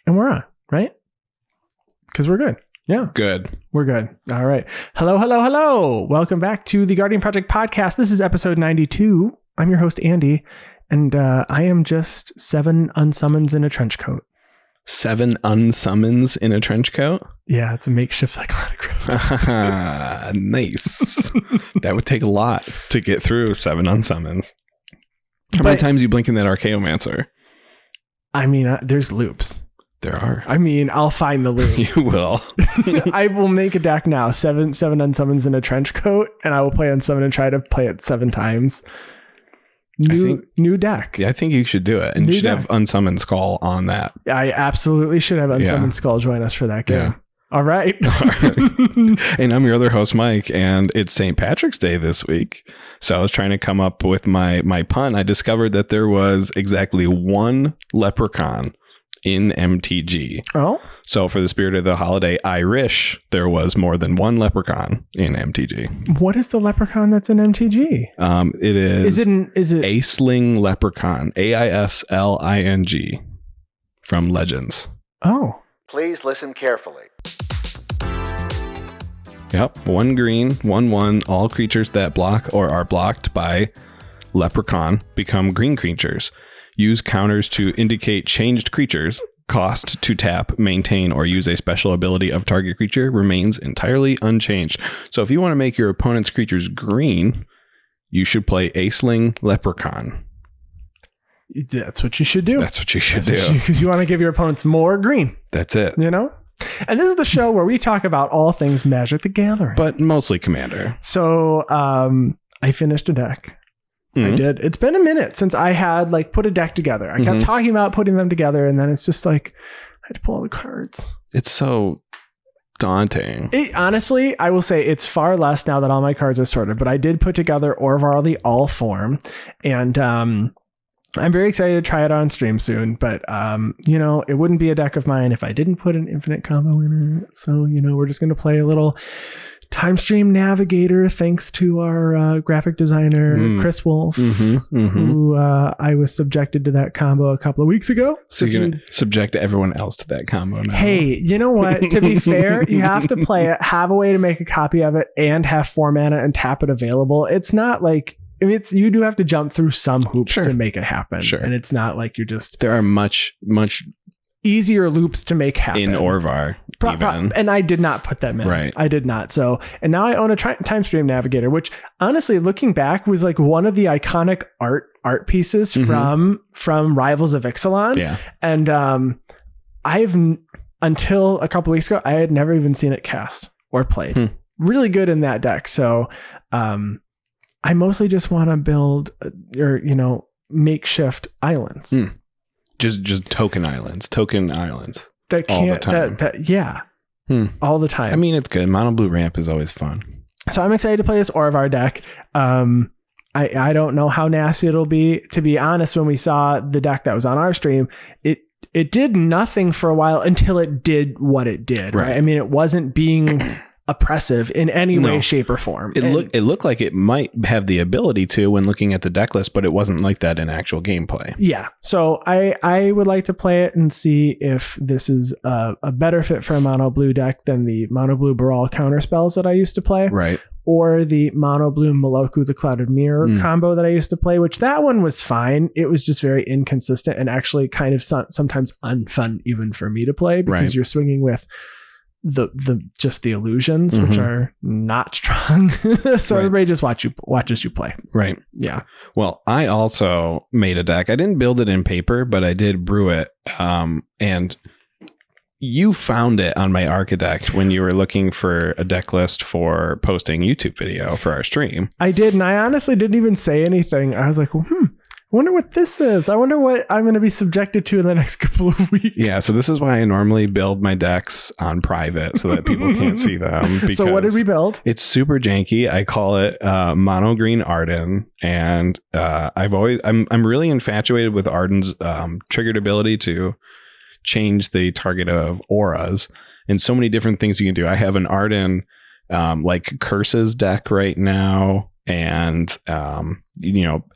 And we're on, right? Because we're good. Yeah. Good. We're good. All right. Hello, hello, hello. Welcome back to the Guardian Project podcast. This is episode 92. I'm your host, Andy, and I am just 7 unsummons in a trench coat. 7 unsummons in a trench coat? Yeah, it's a makeshift cyclonic rift. Nice. That would take a lot to get through 7 unsummons. How many times you blink in that Archaeomancer? I mean, there's loops. There are. I mean, I'll find the loop. You will. I will make a deck now. 7 unsummons in a trench coat, and I will play unsummon and try to play it 7 times. New deck. Yeah, I think you should do it. And you should have Unsummon Skull on that. I absolutely should have Unsummon Skull join us for that game. Yeah. All right. And I'm your other host, Mike, and it's St. Patrick's Day this week. So I was trying to come up with my pun. I discovered that there was exactly 1 leprechaun in MTG. Oh. So for the spirit of the holiday Irish, there was more than 1 leprechaun in MTG. What is the leprechaun that's in MTG? It is. Is it Aisling Leprechaun? AISLING from Legends. Oh. Please listen carefully. Yep. 1 green, 1/1. All creatures that block or are blocked by leprechaun become green creatures. Use counters to indicate changed creatures. Cost to tap, maintain, or use a special ability of target creature remains entirely unchanged. So if you want to make your opponent's creatures green, you should play Aisling Leprechaun. That's what you should do. That's what you should do. Because you want to give your opponents more green. That's it. You know? And this is the show where we talk about all things Magic the Gathering. But mostly Commander. So I finished a deck. Mm-hmm. I did. It's been a minute since I had put a deck together. I kept talking about putting them together, and then it's just I had to pull all the cards. It's so daunting. Honestly, I will say it's far less now that all my cards are sorted, but I did put together Orvar the All Form, and I'm very excited to try it on stream soon, but it wouldn't be a deck of mine if I didn't put an infinite combo in it. So, we're just going to play a little Time Stream Navigator, thanks to our graphic designer, Chris Wolf, who I was subjected to that combo a couple of weeks ago. So you're going to subject everyone else to that combo now. Hey, you know what? To be fair, you have to play it, have a way to make a copy of it, and have 4 mana and tap it available. It's not you do have to jump through some hoops to make it happen. Sure. And it's not like you're just... There are much easier loops to make happen. In Orvar, even. And I did not put them in. Right. I did not. So, and now I own a Time Stream Navigator, which honestly, looking back, was one of the iconic art pieces from Rivals of Ixalan. Yeah. And until a couple weeks ago, I had never even seen it cast or played. Really good in that deck. So, I mostly just want to build makeshift islands. Just token islands that all the time. All the time. I mean, it's good. Mono blue ramp is always fun. So I'm excited to play this Orvar deck. I don't know how nasty it'll be. To be honest, when we saw the deck that was on our stream, it did nothing for a while until it did what it did. Right? I mean, it wasn't being oppressive in any way, shape, or form. It looked like it might have the ability to when looking at the deck list, but it wasn't like that in actual gameplay. Yeah. So I would like to play it and see if this is a better fit for a mono blue deck than the mono blue Baral counter spells that I used to play. Right. Or the mono blue Maloku the Clouded Mirror combo that I used to play, which that one was fine. It was just very inconsistent and actually kind of sometimes unfun even for me to play because you're swinging with the illusions, which are not strong. So everybody just watches you play. Right. Yeah. Well, I also made a deck. I didn't build it in paper, but I did brew it. And you found it on my Architect when you were looking for a deck list for posting YouTube video for our stream. I did. And I honestly didn't even say anything. I was like, I wonder what this is. I wonder what I'm going to be subjected to in the next couple of weeks. Yeah, so this is why I normally build my decks on private so that people can't see them. So what did we build? It's super janky. I call it Mono Green Arden, and I'm really infatuated with Arden's triggered ability to change the target of auras and so many different things you can do. I have an Arden like curses deck right now. And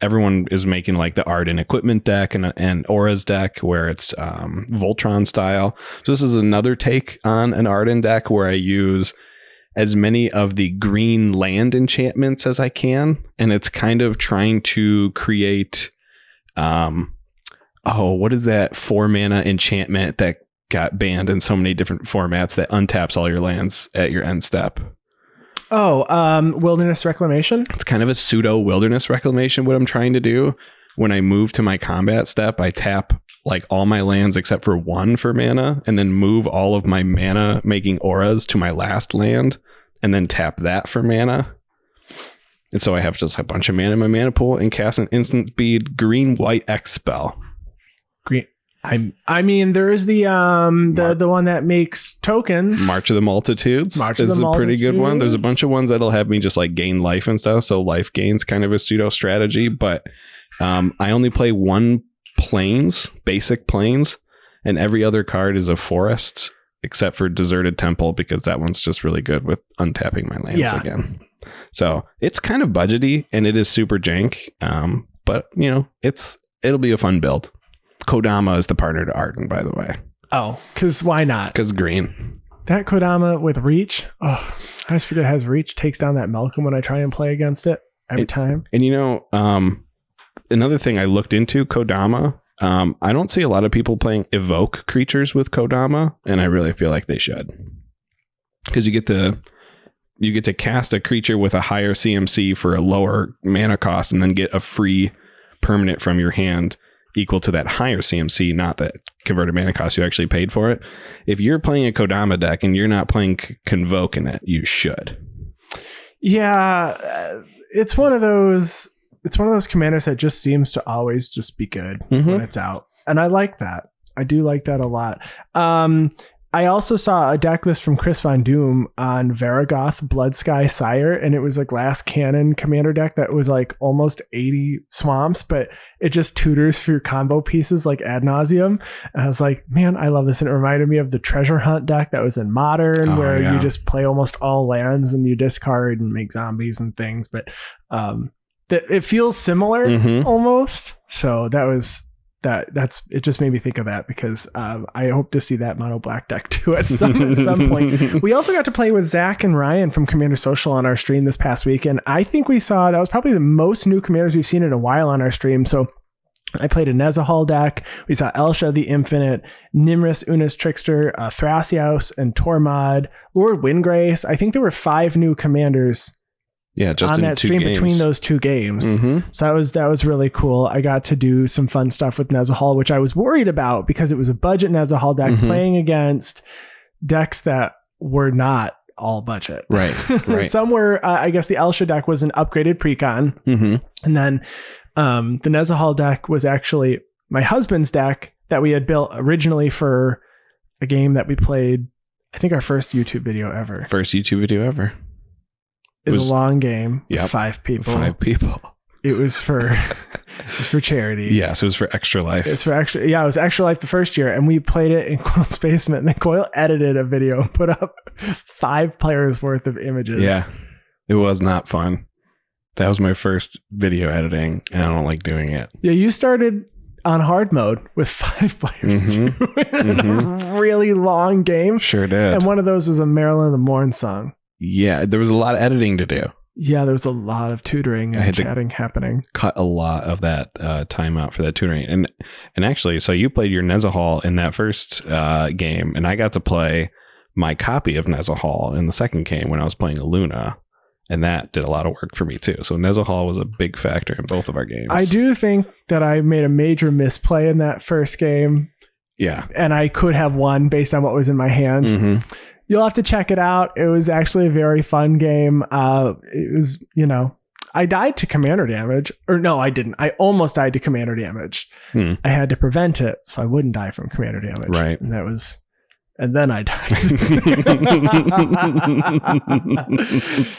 everyone is making like the art and equipment deck and auras deck where it's Voltron style. So this is another take on an Arden deck where I use as many of the green land enchantments as I can, and it's kind of trying to create what is that 4 mana enchantment that got banned in so many different formats that untaps all your lands at your end step? Wilderness Reclamation. It's kind of a pseudo Wilderness Reclamation. What I'm trying to do when I move to my combat step, I tap like all my lands except for 1 for mana, and then move all of my mana making auras to my last land, and then tap that for mana. And so I have just a bunch of mana in my mana pool and cast an instant speed green-white X spell. Green. I mean, there is the one that makes tokens. March of the Multitudes is a pretty good one. There's a bunch of ones that'll have me just like gain life and stuff. So life gain's kind of a pseudo strategy, but I only play 1 basic plains, and every other card is a forest except for Deserted Temple, because that one's just really good with untapping my lands again. So it's kind of budgety and it is super jank. But it'll be a fun build. Kodama is the partner to Arden, by the way. Oh, because why not? Because green. That Kodama with Reach. Oh, I just forget it has Reach. Takes down that Malcolm when I try and play against it every time. And another thing I looked into, Kodama. I don't see a lot of people playing evoke creatures with Kodama, and I really feel like they should. Because you get to cast a creature with a higher CMC for a lower mana cost, and then get a free permanent from your hand equal to that higher CMC, not that converted mana cost you actually paid for it. If you're playing a Kodama deck and you're not playing Convoke in it, you should. Yeah, it's one of those commanders that just seems to always just be good when it's out. And I like that. I do like that a lot. I also saw a deck list from Chris Von Doom on Varagoth Bloodsky Sire, and it was a glass cannon commander deck that was like almost 80 swamps, but it just tutors for your combo pieces like ad nauseum. And I was like, man, I love this. And it reminded me of the Treasure Hunt deck that was in Modern, where you just play almost all lands and you discard and make zombies and things. But it feels similar almost. So that's it. Just made me think of that, because I hope to see that mono black deck too at some point. We also got to play with Zach and Ryan from Commander Social on our stream this past week, and I think we saw that was probably the most new commanders we've seen in a while on our stream. So I played a Nezahal deck. We saw Elsha the Infinite, Nimrus, Unas Trickster, Thrasios, and Tormod, Lord Windgrace. I think there were 5 new commanders. Yeah, just on that stream between those 2 games. So that was really cool. I got to do some fun stuff with Nezahal, which I was worried about because it was a budget Nezahal deck playing against decks that were not all budget. Right. Some were, I guess the Elsha deck was an upgraded precon. And then the Nezahal deck was actually my husband's deck that we had built originally for a game that we played, I think our first YouTube video ever. It was a long game. Yep. 5 people. It was for charity. Yes, it was for Extra Life. It was Extra Life the first year, and we played it in Coil's basement, and then Coil edited a video and put up 5 players worth of images. Yeah. It was not fun. That was my first video editing, and I don't like doing it. Yeah, you started on hard mode with 5 players too. In a really long game. Sure did. And one of those was a Marilyn of the Morn song. Yeah, there was a lot of editing to do. Yeah, there was a lot of tutoring and chatting happening. Cut a lot of that time out for that tutoring. And actually, so you played your Nezahal in that first game, and I got to play my copy of Nezahal in the second game when I was playing Luna. And that did a lot of work for me too. So Nezahal was a big factor in both of our games. I do think that I made a major misplay in that first game. Yeah. And I could have won based on what was in my hand. You'll have to check it out. It was actually a very fun game. It was, I died to commander damage. Or no, I didn't. I almost died to commander damage. I had to prevent it so I wouldn't die from commander damage. Right. And that was and then I died.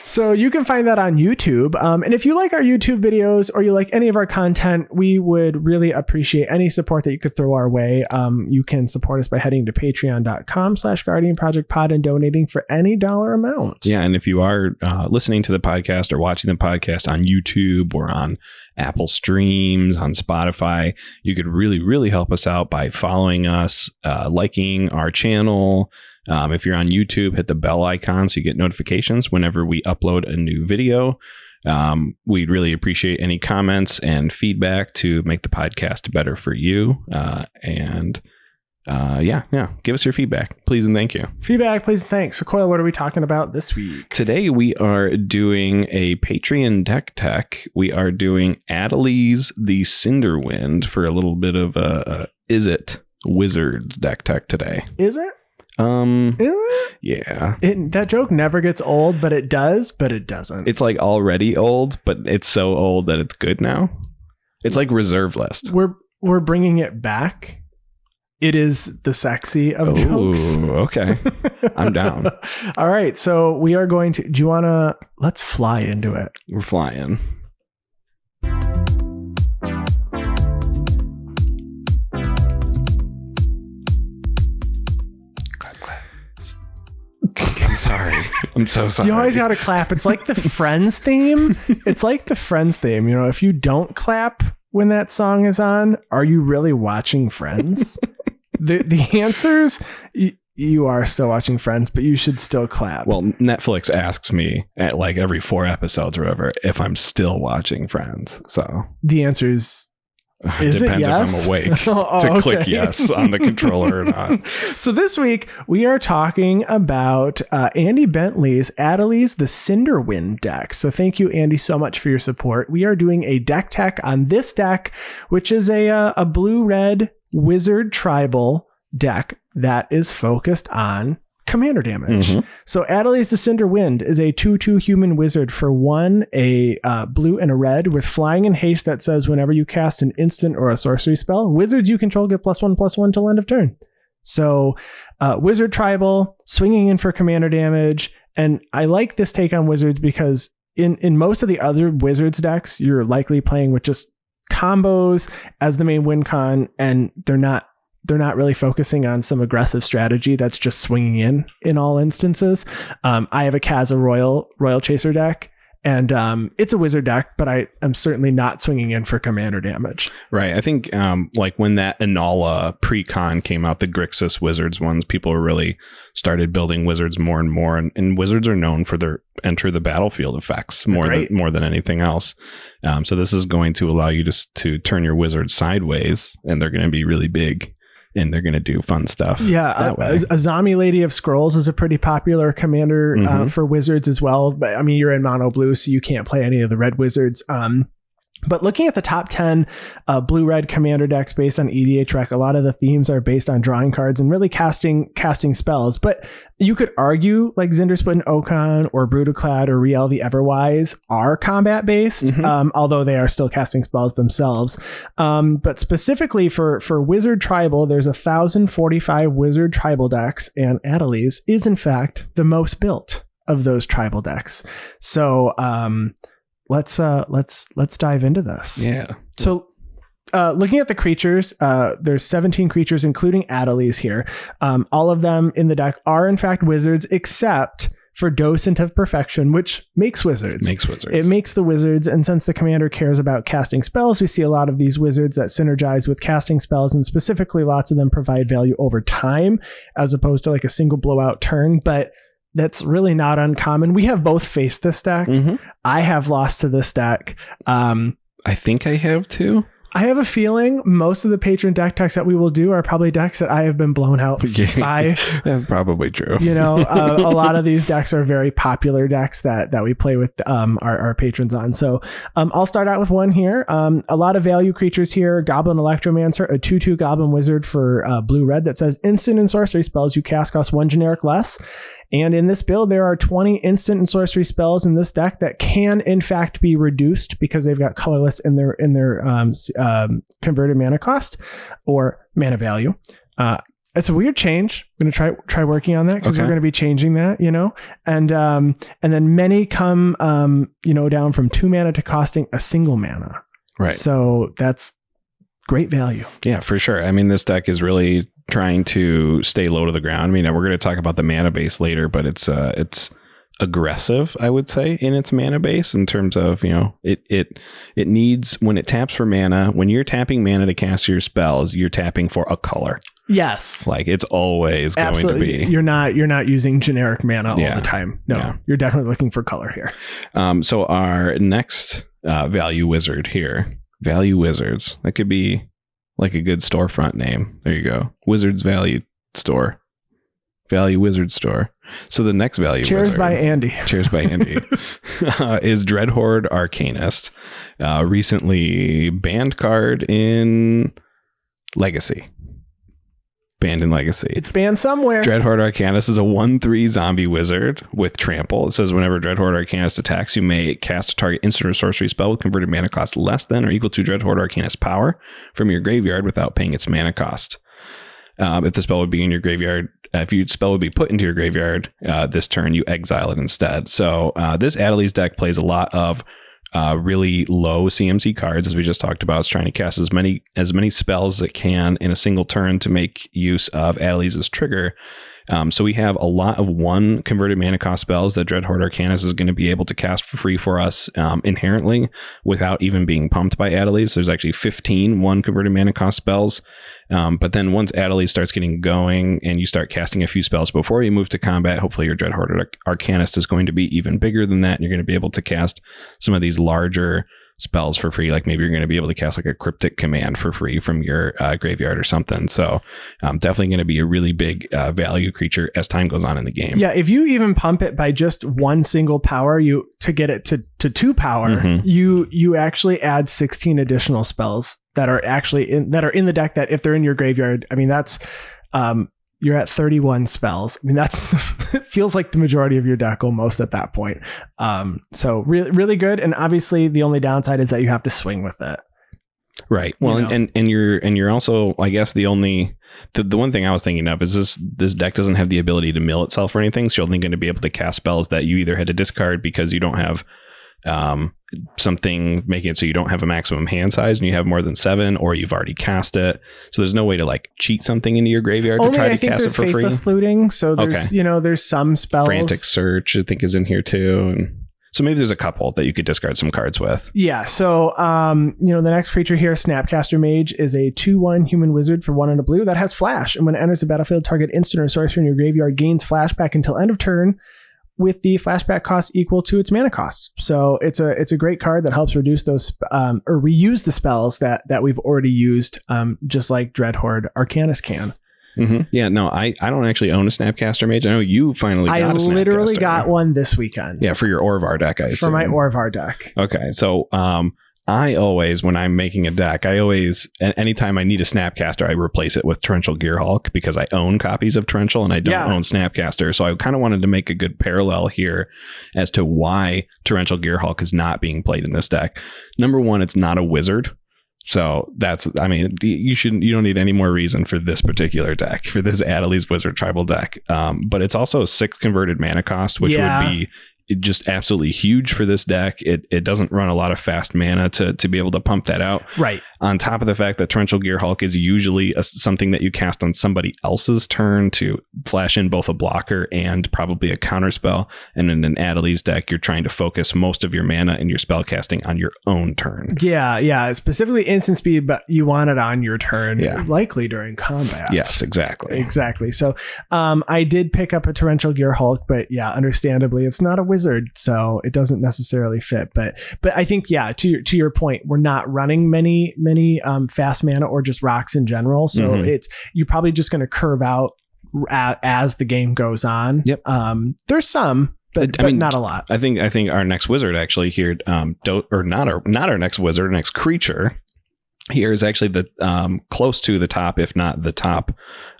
So you can find that on YouTube. And if you like our YouTube videos or you like any of our content, we would really appreciate any support that you could throw our way. You can support us by heading to patreon.com/guardianprojectpod and donating for any dollar amount. Yeah. And if you are listening to the podcast or watching the podcast on YouTube or on Apple Streams, on Spotify, you could really help us out by following us, liking our channel. If you're on YouTube, hit the bell icon so you get notifications whenever we upload a new video. We'd really appreciate any comments and feedback to make the podcast better for you. Give us your feedback, please and thank you. Feedback, please and thanks. So Coyle, what are we talking about this week? Today we are doing a Patreon deck tech. We are doing Adeliz the Cinder Wind for a little bit of a Is It Wizards deck tech today. Is it? Yeah. That joke never gets old, but it does, but it doesn't. It's like already old, but it's so old that it's good now. It's like reserve list. We're bringing it back. It is the sexy of jokes. Okay. I'm down. All right. So we are going to, do you want to, let's fly into it. We're flying. I'm sorry. I'm so sorry. You always got to clap. It's like the Friends theme. It's like the Friends theme. You know, if you don't clap when that song is on, are you really watching Friends? The answers, you are still watching Friends, but you should still clap. Well, Netflix asks me at like every 4 episodes or whatever if I'm still watching Friends. So the answer is it depends yes? if I'm awake to click yes on the controller or not. So this week we are talking about Andy Bentley's Adeliz the Cinder Wind deck. So thank you, Andy, so much for your support. We are doing a deck tech on this deck, which is a blue-red wizard tribal deck that is focused on commander damage. Mm-hmm. So Adeliz the Cinder Wind is a 2/2 human wizard for 1, a blue and a red with flying and haste that says whenever you cast an instant or a sorcery spell, wizards you control get +1/+1 till end of turn. So wizard tribal, swinging in for commander damage. And I like this take on wizards because in most of the other wizards decks, you're likely playing with just combos as the main win con, and they're not really focusing on some aggressive strategy that's just swinging in all instances. I have a Kaza Royal Chaser deck, and it's a wizard deck, but I am certainly not swinging in for commander damage. Right. I think like when that Inala pre-con came out, the Grixis Wizards ones, people really started building wizards more and more, and wizards are known for their enter the battlefield effects more than anything else. So this is going to allow you to turn your wizards sideways, and they're going to be really big. And they're going to do fun stuff. Yeah, Azami Lady of Scrolls is a pretty popular commander for wizards as well. But I mean, you're in mono blue, so you can't play any of the red wizards. But looking at the top 10 blue-red commander decks based on EDHREC, a lot of the themes are based on drawing cards and really casting spells. But you could argue like Zindersplit and Okon or Brutaclad or Riel the Everwise are combat-based, although they are still casting spells themselves. But specifically for Wizard Tribal, there's 1,045 Wizard Tribal decks, and Adeliz is, in fact, the most built of those tribal decks. So... Let's dive into this. Yeah. So looking at the creatures, there's 17 creatures, including Adeliz here. All of them in the deck are in fact wizards, except for Docent of Perfection, which makes wizards. It makes the wizards, and since the commander cares about casting spells, we see a lot of these wizards that synergize with casting spells, and specifically lots of them provide value over time, as opposed to like a single blowout turn. But that's really not uncommon. We have both faced this deck. I have lost to this deck. I think I have too. I have a feeling most of the patron deck techs that we will do are probably decks that I have been blown out by. That's probably true. You know, a lot of these decks are very popular decks that we play with our patrons on. So I'll start out with one here. A lot of value creatures here. Goblin Electromancer, a 2/2 Goblin Wizard for blue-red that says instant and sorcery spells you cast cost 1 generic less. And in this build, there are 20 instant and sorcery spells in this deck that can, in fact, be reduced because they've got colorless in their converted mana cost or mana value. it's a weird change. I'm going to try working on that because Okay. we're going to be changing that, and then many come, down from 2 mana to costing a single mana. Right. So that's great value. Yeah, for sure. I mean, this deck is really trying to stay low to the ground. I mean, we're going to talk about the mana base later, but it's aggressive, I would say, in its mana base in terms of, it needs, when it taps for mana, when you're tapping mana to cast your spells, you're tapping for a color. Yes. Like it's always Absolutely. going to be. You're not using generic mana all the time. No, Yeah. You're definitely looking for color here. So our next value wizard here, Value Wizards. That could be like a good storefront name. There you go. Wizards Value Store. Value Wizard Store. So the next value Cheers wizard. by Andy. Cheers by Andy. Is Dreadhorde Arcanist. Recently banned card in Legacy. Banned in Legacy. It's banned somewhere. Dreadhorde Arcanist is a 1/3 zombie wizard with trample. It says whenever Dreadhorde Arcanist attacks, you may cast a target instant or sorcery spell with converted mana cost less than or equal to Dreadhorde Arcanist power from your graveyard without paying its mana cost. If the spell would be in your graveyard, if your spell would be put into your graveyard this turn, you exile it instead. So this Adeliz deck plays a lot of really low CMC cards, as we just talked about. It's trying to cast as many spells as it can in a single turn to make use of Adeliz's trigger. So we have a lot of 1 converted mana cost spells that Dreadhorde Arcanist is going to be able to cast for free for us inherently without even being pumped by Adeliz. There's actually 15 1 converted mana cost spells. But then once Adeliz starts getting going and you start casting a few spells before you move to combat, hopefully your Dreadhorde Arcanist is going to be even bigger than that. And you're going to be able to cast some of these larger spells for free. Like maybe you're going to be able to cast like a cryptic command for free from your graveyard or something. So definitely going to be a really big value creature as time goes on in the game. Yeah, if you even pump it by just 1 single power, to get it to 2 power, you actually add 16 additional spells that are actually in the deck, that if they're in your graveyard, I mean, that's you're at 31 spells. I mean, that's it feels like the majority of your deck almost at that point. So really, really good. And obviously the only downside is that you have to swing with it. Right. Well, and you're also, I guess the one thing I was thinking of is this deck doesn't have the ability to mill itself or anything. So you're only going to be able to cast spells that you either had to discard because you don't have something making it so you don't have a maximum hand size and you have more than 7, or you've already cast it. So there's no way to like cheat something into your graveyard to try to cast it for free. Faithless Looting. So there's, there's some spells. Frantic Search, I think, is in here too. And so maybe there's a couple that you could discard some cards with. Yeah. So, the next creature here, Snapcaster Mage, is a 2/1 human wizard for 1 and a blue that has flash. And when it enters the battlefield, target instant or sorcery in your graveyard gains flashback until end of turn, with the flashback cost equal to its mana cost. So it's a great card that helps reduce those or reuse the spells that we've already used, just like Dreadhorde Arcanist can. Mm-hmm. Yeah, no, I don't actually own a Snapcaster Mage. I know you finally got a Snapcaster. I literally got one this weekend. Yeah, for your Orvar deck, I assume. For my Orvar deck. Okay, so I always, when I'm making a deck, anytime I need a Snapcaster, I replace it with Torrential Gearhulk because I own copies of Torrential and I don't own Snapcaster. So I kind of wanted to make a good parallel here as to why Torrential Gearhulk is not being played in this deck. Number one, it's not a wizard. So you don't need any more reason for this particular deck, for this Adeliz Wizard Tribal deck. But it's also 6 converted mana cost, which would be just absolutely huge for this deck. It doesn't run a lot of fast mana to be able to pump that out. Right. On top of the fact that Torrential Gearhulk is usually something that you cast on somebody else's turn to flash in both a blocker and probably a counter spell. And in an Adeliz deck, you're trying to focus most of your mana and your spell casting on your own turn. Yeah. Specifically instant speed, but you want it on your turn, likely during combat. Yes, exactly. So I did pick up a Torrential Gearhulk, but understandably, it's not a wizard, so it doesn't necessarily fit. But I think, to your point, we're not running many fast mana or just rocks in general. So you're probably just going to curve out as the game goes on. Yep. There's some, but not a lot. I think our next wizard actually here, not our next wizard, our next creature here is actually the close to the top, if not the top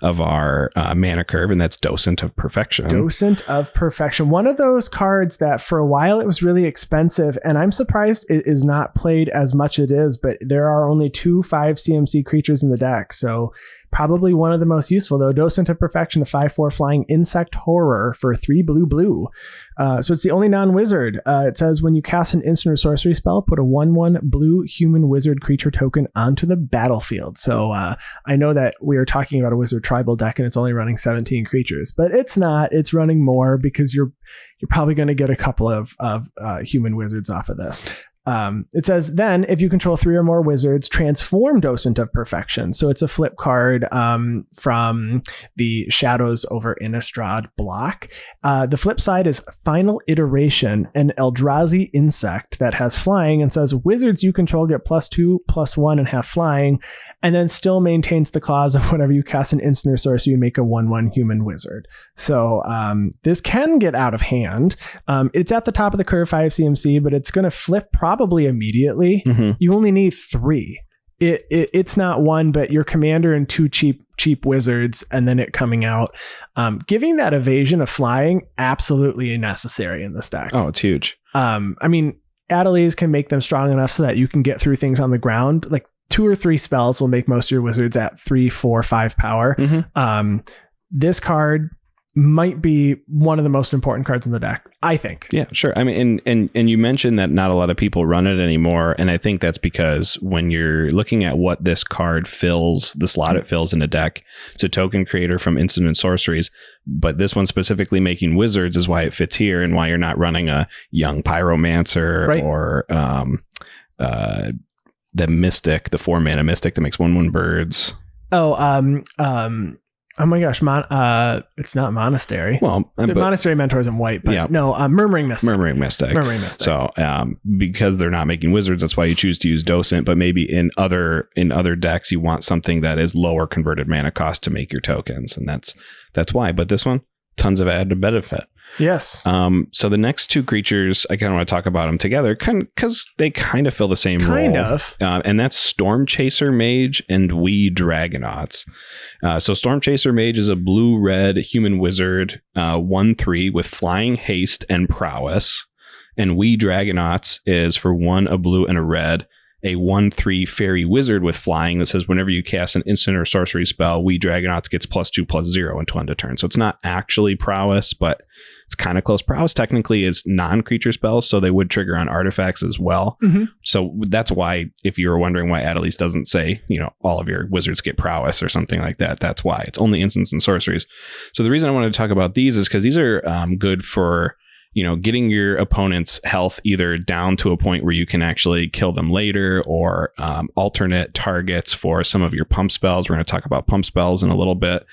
of our mana curve, and that's Docent of Perfection. Docent of Perfection. One of those cards that for a while it was really expensive, and I'm surprised it is not played as much as it is, but there are only 2 5 CMC creatures in the deck, so Probably one of the most useful, though. Docent of Perfection, a 5/4 flying insect horror for 3 blue. So it's the only non-wizard. It says when you cast an instant or sorcery spell, put a 1/1 blue human wizard creature token onto the battlefield. So I know that we are talking about a wizard tribal deck and it's only running 17 creatures, but it's not. It's running more because you're probably going to get a couple of human wizards off of this. It says, then if you control 3 or more wizards, transform Docent of Perfection. So it's a flip card from the Shadows over Innistrad block. The flip side is Final Iteration, an Eldrazi insect that has flying and says wizards you control get +2/+1 and have flying, and then still maintains the clause of whenever you cast an instant or sorcery, you make a 1/1 human wizard. So this can get out of hand. It's at the top of the curve 5 CMC, but it's going to flip probably immediately. Mm-hmm. You only need 3. It's not 1, but your commander and 2 cheap wizards, and then it coming out. Giving that evasion of flying, absolutely necessary in this deck. Oh, it's huge. I mean, Adeliz can make them strong enough so that you can get through things on the ground. Like 2 or 3 spells will make most of your wizards at 3, 4, 5 power. Mm-hmm. This card might be one of the most important cards in the deck, I think. Yeah, sure. I mean, and you mentioned that not a lot of people run it anymore, and I think that's because when you're looking at what this card fills, the slot it fills in a deck, it's a token creator from instant and sorceries, but this one specifically making wizards is why it fits here, and why you're not running a young pyromancer, right, or the mystic, the 4-mana mystic that makes 1/1 birds. Oh my gosh, it's not Monastery. Well, the Monastery Mentor's in white, but yeah. No, Murmuring Mystic. Murmuring Mystic. So, because they're not making wizards, that's why you choose to use Docent. But maybe in other decks, you want something that is lower converted mana cost to make your tokens, and that's why. But this one, tons of added benefit. Yes. So the next 2 creatures, I kind of want to talk about them together because they kind of fill the same role. And that's Storm Chaser Mage and We Dragonauts. So Storm Chaser Mage is a blue-red human wizard, 1/3 with flying, haste, and prowess. And We Dragonauts is for 1, a blue, and a red, a 1/3 fairy wizard with flying that says whenever you cast an instant or sorcery spell, We Dragonauts gets +2/+0 until end of turn. So it's not actually prowess, but it's kind of close. Prowess technically is non-creature spells, so they would trigger on artifacts as well. Mm-hmm. So that's why, if you were wondering why Adeliz doesn't say, all of your wizards get prowess or something like that, that's why. It's only instants and sorceries. So the reason I wanted to talk about these is because these are good for getting your opponent's health either down to a point where you can actually kill them later, or alternate targets for some of your pump spells. We're going to talk about pump spells in a little bit,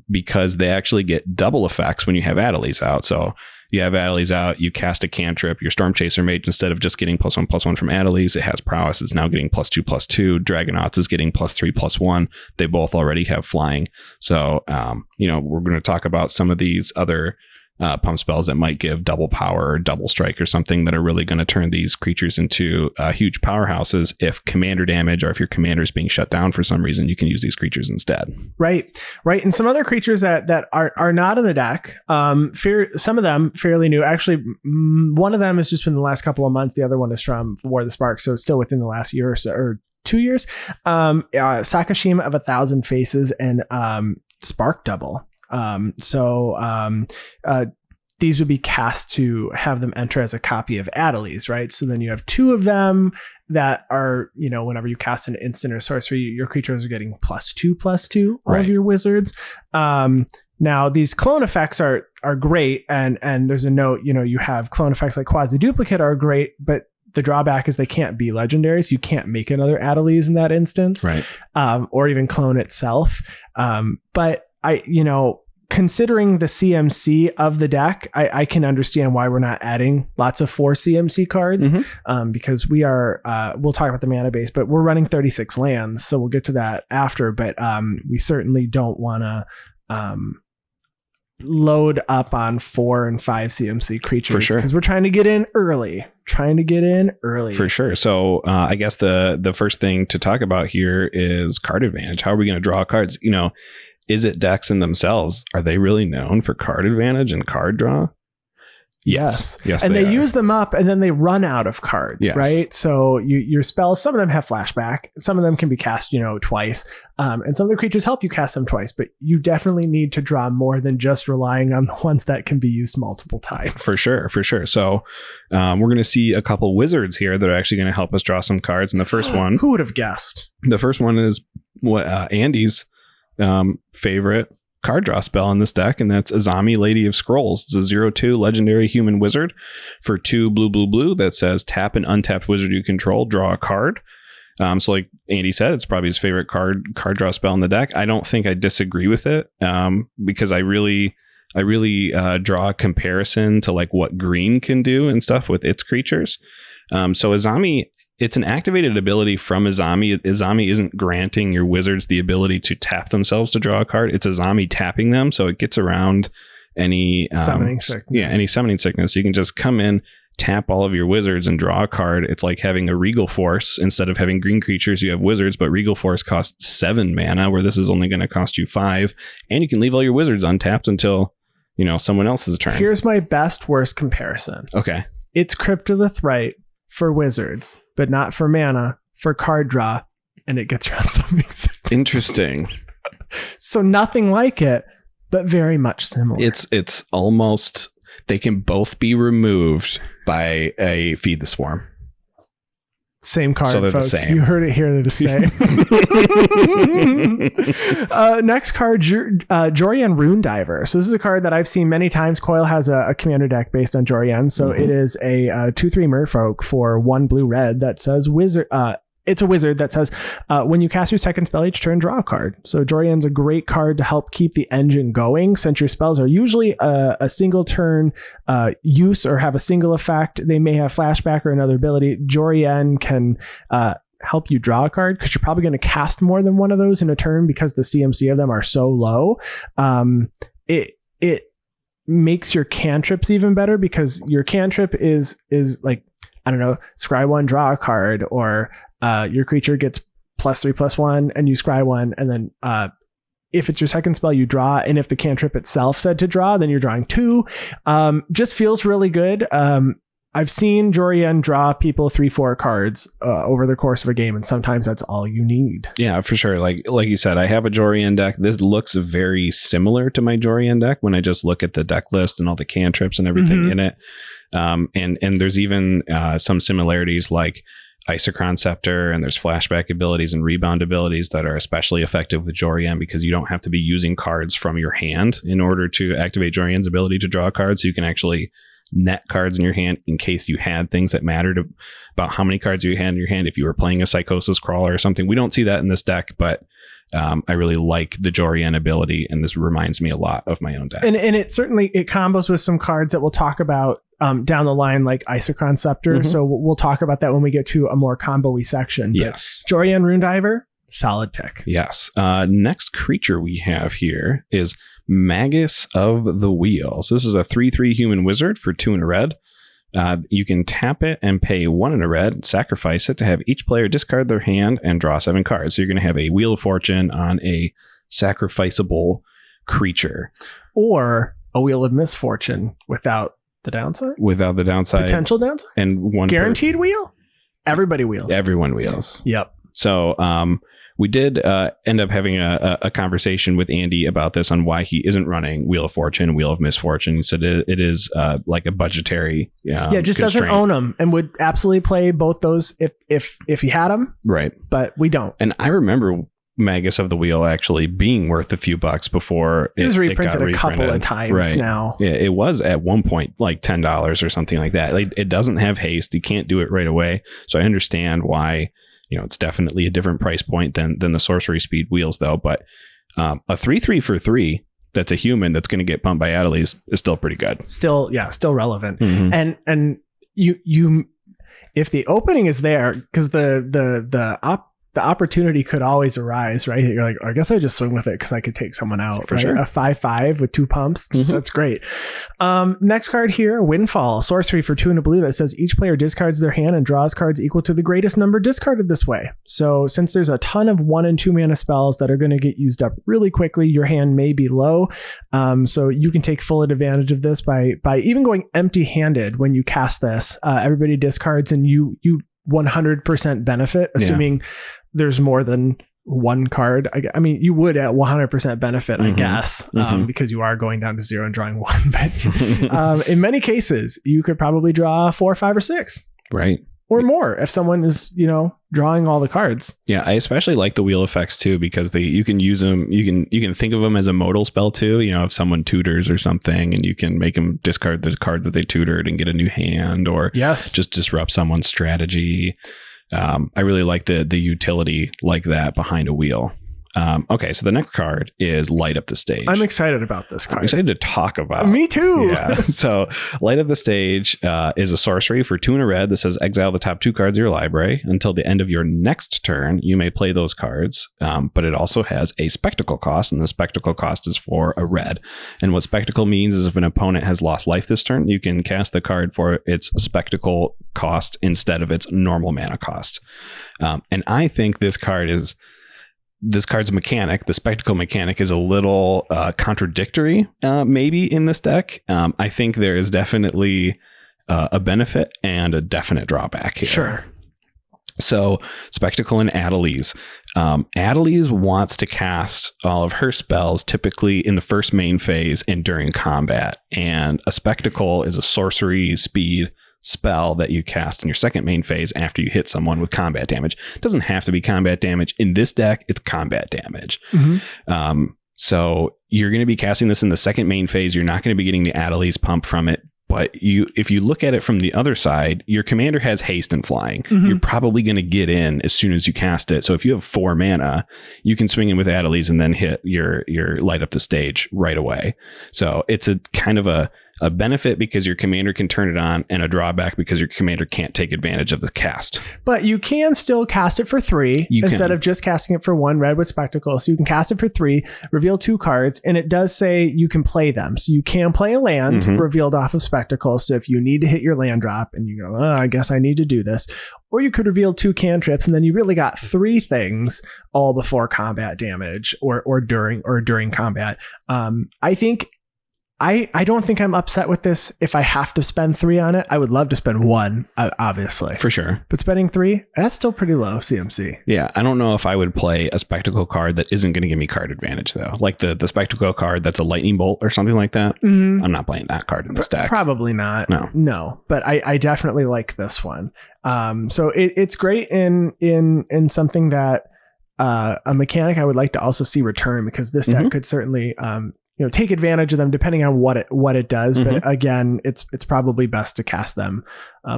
because they actually get double effects when you have Adeliz out. So you have Adeliz out, you cast a cantrip, your Storm Chaser Mage, instead of just getting +1/+1 from Adeliz, it has prowess. It's now getting +2/+2. Dragonauts is getting +3/+1. They both already have flying. So, we're going to talk about some of these other pump spells that might give double power or double strike or something that are really going to turn these creatures into huge powerhouses. If commander damage, or if your commander is being shut down for some reason, you can use these creatures instead. Right. And some other creatures that are not in the deck, some of them fairly new. Actually, one of them has just been the last couple of months. The other one is from War of the Spark, so it's still within the last year or so, or 2 years. Sakashima of 1,000 Faces and Spark Double. These would be cast to have them enter as a copy of Adeliz, right? So then you have 2 of them that are, whenever you cast an instant or sorcery, your creatures are getting +2/+2, all of your wizards. Now these clone effects are great, and there's a note, you have clone effects like Quasi Duplicate are great, but the drawback is they can't be legendary, so you can't make another Adeliz in that instance, right? Or even clone itself. But considering the CMC of the deck, I can understand why we're not adding lots of 4 CMC cards, because we'll talk about the mana base, but we're running 36 lands, so we'll get to that after. But we certainly don't want to load up on 4 and 5 CMC creatures, for sure, because we're trying to get in early. For sure. So I guess the first thing to talk about here is card advantage. How are we going to draw cards? Is it decks in themselves? Are they really known for card advantage and card draw? Yes, and they use them up and then they run out of cards, right? So your spells, some of them have flashback, some of them can be cast, twice, and some of the creatures help you cast them twice, but you definitely need to draw more than just relying on the ones that can be used multiple times. For sure. So we're going to see a couple wizards here that are actually going to help us draw some cards. And the first one, who would have guessed? The first one is what Andy's favorite card draw spell in this deck, and that's Azami, Lady of Scrolls. It's a 0/2 legendary human wizard for 2 blue that says tap an untapped wizard you control, draw a card. So like Andy said, it's probably his favorite card draw spell in the deck. I don't think I disagree with it, because I really draw a comparison to like what green can do and stuff with its creatures. So Azami, it's an activated ability from Azami. Azami isn't granting your wizards the ability to tap themselves to draw a card. It's Azami tapping them, so it gets around any summoning sickness. Yeah, any summoning sickness. You can just come in, tap all of your wizards, and draw a card. It's like having a Regal Force. Instead of having green creatures, you have wizards, but Regal Force costs 7 mana, where this is only going to cost you 5. And you can leave all your wizards untapped until someone else's turn. Here's my best worst comparison. Okay, it's Cryptolith Right for wizards, but not for mana, for card draw, and it gets around something similar. Interesting. So nothing like it, but very much similar. It's almost, they can both be removed by a Feed the Swarm. Same card, so they're folks. The same. You heard it here. They're the same. Next card, Jorian Rune Diver. So this is a card that I've seen many times. Coil has a commander deck based on Jorian. So it is a 2/3 merfolk for 1 blue-red that says wizard. It's a wizard that says, when you cast your second spell each turn, draw a card. So Jorian's a great card to help keep the engine going. Since your spells are usually a single turn use or have a single effect, they may have flashback or another ability. Jorian can help you draw a card because you're probably going to cast more than one of those in a turn because the CMC of them are so low. It makes your cantrips even better because your cantrip is like, I don't know, scry 1, draw a card, or your creature gets +3/+1 and you scry 1, and then if it's your second spell you draw, and if the cantrip itself said to draw, then you're drawing 2. Just feels really good. I've seen Jorian draw people 3-4 cards over the course of a game, and sometimes that's all you need. Yeah, for sure. Like you said, I have a Jorian deck. This looks very similar to my Jorian deck when I just look at the deck list and all the cantrips and everything in it. And there's even some similarities like Isochron Scepter, and there's flashback abilities and rebound abilities that are especially effective with Jorian because you don't have to be using cards from your hand in order to activate Jorian's ability to draw cards. So you can actually net cards in your hand in case you had things that mattered about how many cards you had in your hand. If you were playing a Psychosis Crawler or something, we don't see that in this deck, but I really like the Jorian ability, and this reminds me a lot of my own deck. And it certainly combos with some cards that we'll talk about down the line, like Isochron Scepter. So we'll talk about that when we get to a more combo-y section. Yes. But Jorian Rune Diver, solid pick. Yes. Next creature we have here is Magus of the Wheel. So this is a 3/3 human wizard for 2 and a red. You can tap it and pay 1 and a red, sacrifice it to have each player discard their hand and draw 7 cards. So you're going to have a Wheel of Fortune on a sacrificable creature. Or a Wheel of Misfortune without the downside? Without the downside. Potential downside? And one guaranteed wheel? Everybody wheels. Everyone wheels. Yep. So we did end up having a conversation with Andy about this on why he isn't running Wheel of Fortune, Wheel of Misfortune. He said it is like a budgetary just doesn't own them, and would absolutely play both those if he had them. Right. But we don't. And I remember Magus of the Wheel actually being worth a few bucks before it was reprinted a couple of times now. Yeah, it was at one point like $10 or something like that. Like, it doesn't have haste. You can't do it right away. So I understand why, it's definitely a different price point than the sorcery speed wheels though. But a 3/3 for 3 that's a human that's going to get pumped by Adeliz is still pretty good. Still relevant. And you if the opening is there, because the the opportunity could always arise, right? You're like, I guess I just swing with it because I could take someone out. For right? sure. A 5/5 with 2 pumps. That's great. Next card here, Windfall Sorcery for 2 and a blue that says each player discards their hand and draws cards equal to the greatest number discarded this way. So since there's a ton of 1 and 2 mana spells that are going to get used up really quickly, your hand may be low. So you can take full advantage of this by even going empty-handed when you cast this. Everybody discards and you 100% benefit, assuming there's more than one card. I mean, you would at 100% benefit, I guess, because you are going down to 0 and drawing 1. But in many cases, you could probably draw 4, 5, or 6. Right. Or more if someone is, drawing all the cards. Yeah, I especially like the wheel effects too, because you can use them. You can think of them as a modal spell too. If someone tutors or something, and you can make them discard the card that they tutored and get a new hand, or just disrupt someone's strategy. I really like the utility like that behind a wheel. Okay, so the next card is Light Up the Stage. I'm excited about this card. I'm excited to talk about. Me too. Yeah. So Light Up the Stage is a sorcery for 2 and a red that says exile the top 2 cards of your library. Until the end of your next turn, you may play those cards. But it also has a spectacle cost, and the spectacle cost is for a red. And what spectacle means is if an opponent has lost life this turn, you can cast the card for its spectacle cost instead of its normal mana cost. And I think this card's mechanic, the spectacle mechanic, is a little contradictory, maybe in this deck. I think there is definitely a benefit and a definite drawback here. Sure. So, Spectacle and Adeliz. Adeliz wants to cast all of her spells typically in the first main phase and during combat. And a Spectacle is a sorcery speed spell that you cast in your second main phase after you hit someone with combat damage. It doesn't have to be combat damage. In this deck, it's combat damage. So you're going to be casting this in the second main phase. You're not going to be getting the Adeliz pump from it. But if you look at it from the other side, your commander has haste and flying. You're probably going to get in as soon as you cast it. So if you have 4 mana, you can swing in with Adeliz and then hit your Light Up the Stage right away. So it's a kind of a benefit because your commander can turn it on, and a drawback because your commander can't take advantage of the cast. But you can still cast it for 3 instead of just casting it for 1 red with Spectacle. So you can cast it for 3, reveal 2 cards, and it does say you can play them. So you can play a land revealed off of Spectacle. So if you need to hit your land drop and you go, I guess I need to do this. Or you could reveal 2 cantrips, and then you really got 3 things all before combat damage or during combat. I don't think I'm upset with this. If I have to spend 3 on it, I would love to spend 1, obviously. For sure. But spending 3, that's still pretty low CMC. Yeah, I don't know if I would play a Spectacle card that isn't going to give me card advantage, though. Like the Spectacle card that's a Lightning Bolt or something like that. I'm not playing that card in this deck. Probably not. No. But I definitely like this one. So it's great in something that a mechanic I would like to also see return, because this deck could certainly take advantage of them depending on what it does. But again, it's probably best to cast them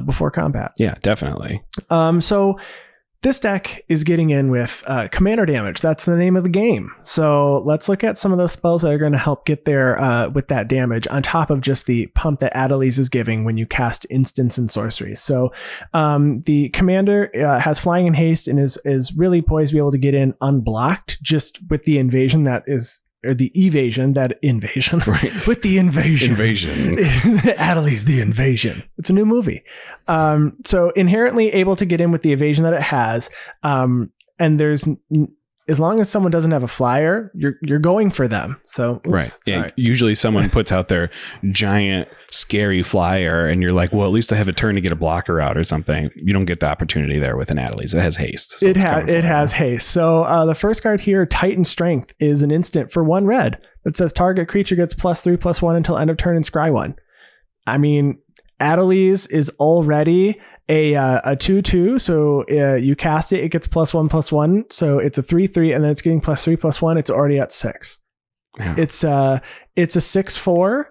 before combat. Yeah, definitely. So this deck is getting in with commander damage. That's the name of the game. So let's look at some of those spells that are going to help get there with that damage on top of just the pump that Adeliz is giving when you cast instants and sorceries. So the commander has flying and haste and is really poised to be able to get in unblocked just with the invasion right. With the invasion. Adeliz, the invasion. It's a new movie. So inherently able to get in with the evasion that it has. And there's, as long as someone doesn't have a flyer, you're going for them. So right. Yeah. Usually someone puts out their giant scary flyer and you're like, well, at least I have a turn to get a blocker out or something. You don't get the opportunity there with an Adeliz. It has haste. So it has haste. So the first card here, Titan Strength, is an instant for 1 red that says target creature gets +3/+1 until end of turn and scry 1. I mean, Adeliz is already a 2/2, so you cast it gets +1/+1, so it's a 3/3, and then it's getting +3/+1. It's already at 6. Yeah. It's a 6/4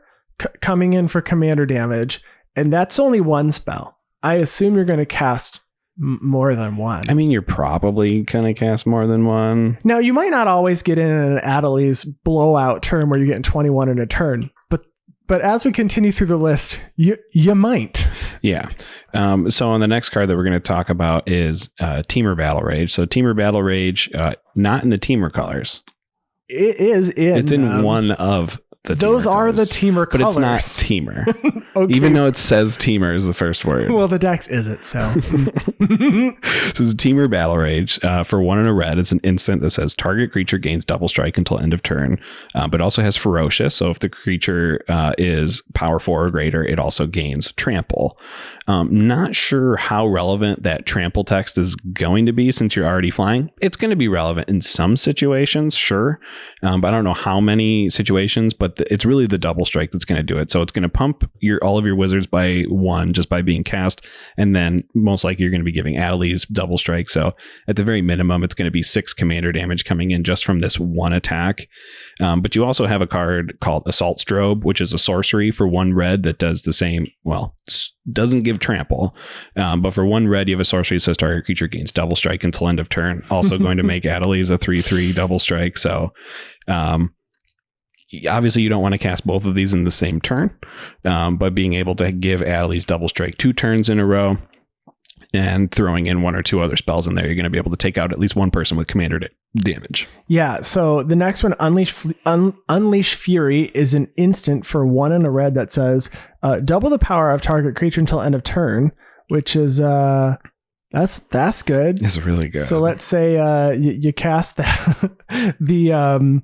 coming in for commander damage, and that's only 1 spell. I assume you're going to cast more than 1. I mean, you're probably going to cast more than 1. Now, you might not always get in an Adeliz blowout turn where you're getting 21 in a turn, But as we continue through the list, you might. Yeah. So on the next card that we're going to talk about is Teamer Battle Rage. So Teamer Battle Rage, not in the Teamer colors. It is in. It's in one of the those Teamer are colors, the Teamer but colors. it's not Teamer. Okay. Even though it says Teamer is the first word. Well, the dex isn't, so. So it's Teamer Battle Rage. For 1 and a red, it's an instant that says target creature gains double strike until end of turn, but also has Ferocious. So if the creature is power 4 or greater, it also gains Trample. Not sure how relevant that Trample text is going to be since you're already flying. It's going to be relevant in some situations, sure, but I don't know how many situations, but it's really the double strike that's going to do it. So it's going to pump all of your wizards by 1 just by being cast, and then most likely you're going to be giving Adeliz double strike. So at the very minimum, it's going to be 6 commander damage coming in just from this one attack. But you also have a card called Assault Strobe, which is a sorcery for 1 red that does the same. Well, doesn't give trample, but for 1 red, you have a sorcery that says target creature gains double strike until end of turn. Also going to make Adeliz a 3/3 double strike. So obviously you don't want to cast both of these in the same turn, but being able to give Adeliz double strike 2 turns in a row and throwing in 1 or 2 other spells in there, you're going to be able to take out at least 1 person with commander damage. Yeah, so the next one, Unleash Fury, is an instant for 1 and a red that says double the power of target creature until end of turn, which is that's good. It's really good. So let's say you cast the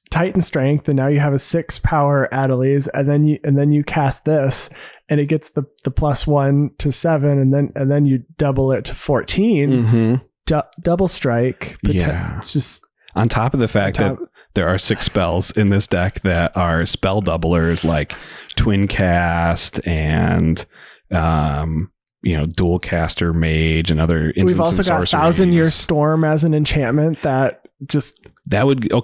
Titan Strength, and now you have a 6 power Adeliz, and then you cast this, and it gets the +1 to 7, and then you double it to 14. Mm-hmm. Double strike. Yeah. It's just on top of the fact that there are 6 spells in this deck that are spell doublers, like Twin Cast and Dual Caster Mage and other instants. We've also got 1,000-Year Storm as an enchantment that would go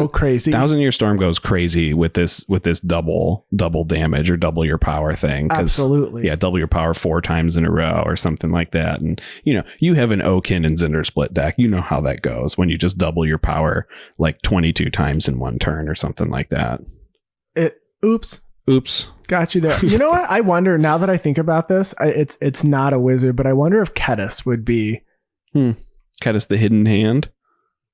crazy. 1,000-Year Storm goes crazy with this double damage or double your power thing. Absolutely. Yeah, double your power 4 times in a row or something like that. And you have an Oaken and Cinder Split deck. You know how that goes when you just double your power like 22 times in 1 turn or something like that. Oops. Got you there. You know what? I wonder, now that I think about this, it's not a wizard, but I wonder if Ketis would be. Ketis the Hidden Hand?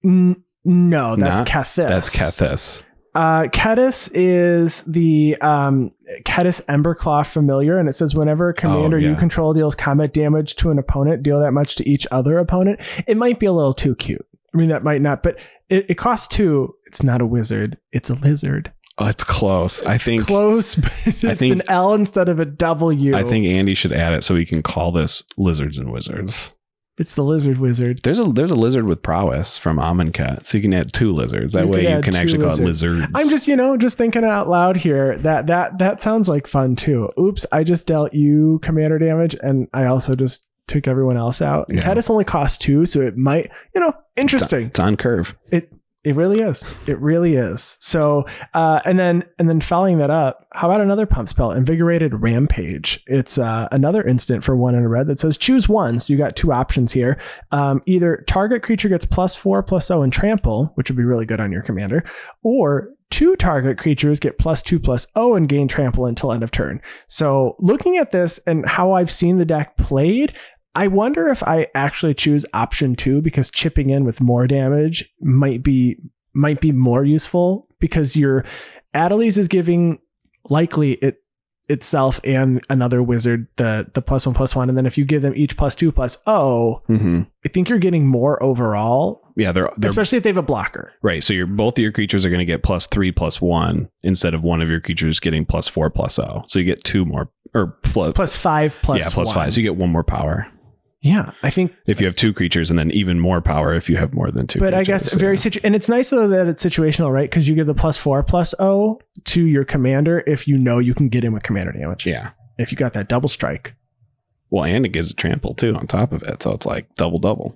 No, that's Kethis. That's Kethis. Ketis is the Ketis Emberclaw familiar, and it says whenever a commander you control deals combat damage to an opponent, deal that much to each other opponent. It might be a little too cute. I mean, that might not, but it costs 2. It's not a wizard. It's a lizard. Oh, it's close. I think close, but it's an L instead of a W. I think Andy should add it so we can call this Lizards and Wizards. It's the Lizard Wizard. There's a lizard with prowess from Amonkhet, so you can add 2 lizards. That way you can actually call it lizards. I'm just thinking out loud here. That sounds like fun too. Oops, I just dealt you commander damage, and I also just took everyone else out. And Ketis only costs 2, so it might, interesting. It's on curve. It really is. It really is. So, and then following that up, how about another pump spell, Invigorated Rampage? It's another instant for 1 and a red that says choose 1. So you got 2 options here. Either target creature gets +4/+0 and trample, which would be really good on your commander, or 2 target creatures get +2/+0 and gain trample until end of turn. So looking at this and how I've seen the deck played, I wonder if I actually choose option 2, because chipping in with more damage might be more useful, because your Adeliz is giving likely itself and another wizard the +1/+1, and then if you give them each +2/+0, I think you're getting more overall. Yeah, they're especially if they have a blocker. Right. So both of your creatures are going to get +3/+1 instead of one of your creatures getting +4/+0. So you get 2 more, or +5/+1. Yeah, +5. So you get 1 more power. Yeah, I think if you have 2 creatures, and then even more power if you have more than 2 but creatures. I guess and it's nice though that it's situational, right? Because you give the +4/+0 to your commander if you can get in with commander damage. Yeah. If you got that double strike. Well, and it gives a trample too on top of it. So it's like double.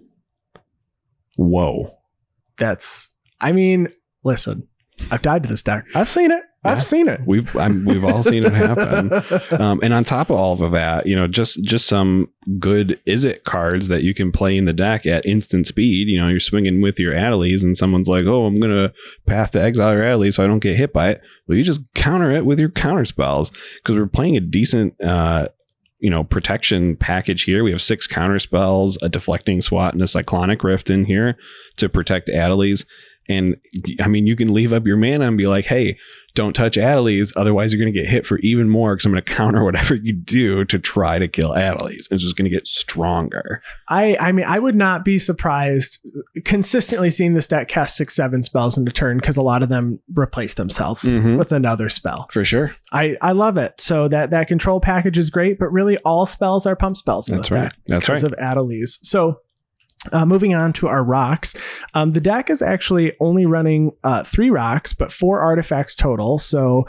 Whoa. Listen, I've died to this deck. I've seen it. I've seen it. We've all seen it happen. And on top of all of that, just some good Izzet cards that you can play in the deck at instant speed. You're swinging with your Adeliz and someone's like, oh, I'm going to path to exile your Adeliz so I don't get hit by it. Well, you just counter it with your counter spells because we're playing a decent, protection package here. We have 6 counter spells, a deflecting swat, and a cyclonic rift in here to protect Adeliz. And I mean, you can leave up your mana and be like, hey, don't touch Adeliz. Otherwise, you're going to get hit for even more because I'm going to counter whatever you do to try to kill Adeliz. It's just going to get stronger. I mean, I would not be surprised consistently seeing this deck cast 6-7 spells in a turn because a lot of them replace themselves with another spell. For sure. I love it. So that control package is great, but really all spells are pump spells in this deck because of Adeliz. So moving on to our rocks. The deck is actually only running 3 rocks, but 4 artifacts total. So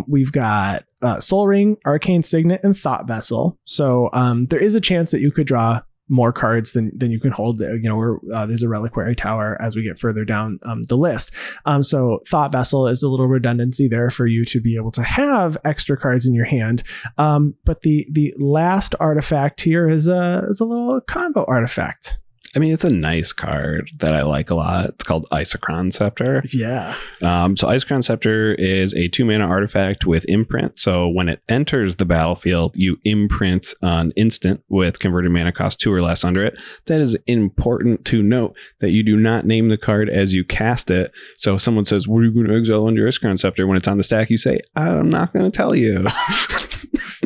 we've got Soul Ring, Arcane Signet, and Thought Vessel. So there is a chance that you could draw more cards than you can hold. There's a Reliquary Tower as we get further down the list. So Thought Vessel is a little redundancy there for you to be able to have extra cards in your hand. But the last artifact here is a little combo artifact. I mean, it's a nice card that I like a lot. It's called Isochron Scepter. Yeah. So Isochron Scepter is a 2-mana artifact with imprint. So when it enters the battlefield, you imprint an instant with converted mana cost 2 or less under it. That is important to note that you do not name the card as you cast it. So if someone says, what are you going to exile under Isochron Scepter? When it's on the stack, you say, I'm not going to tell you.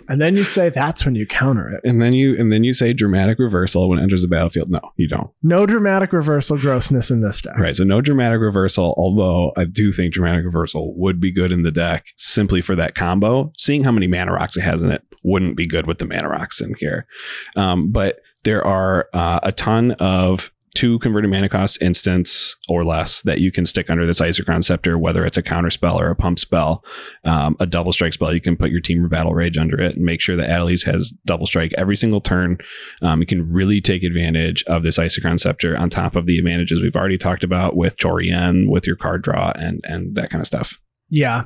And then you say that's when you counter it. And then you say dramatic reversal when it enters the battlefield. No, you don't. No dramatic reversal grossness in this deck. Right. So no dramatic reversal, although I do think dramatic reversal would be good in the deck simply for that combo. Seeing how many mana rocks it has in it wouldn't be good with the mana rocks in here. But there are a ton of 2 converted mana cost instants or less that you can stick under this Isochron Scepter, whether it's a counter spell or a pump spell. A double strike spell, you can put your Team Battle Rage under it and make sure that Adeliz has double strike every single turn. You can really take advantage of this Isochron Scepter on top of the advantages we've already talked about with Jorian, with your card draw and that kind of stuff. Yeah,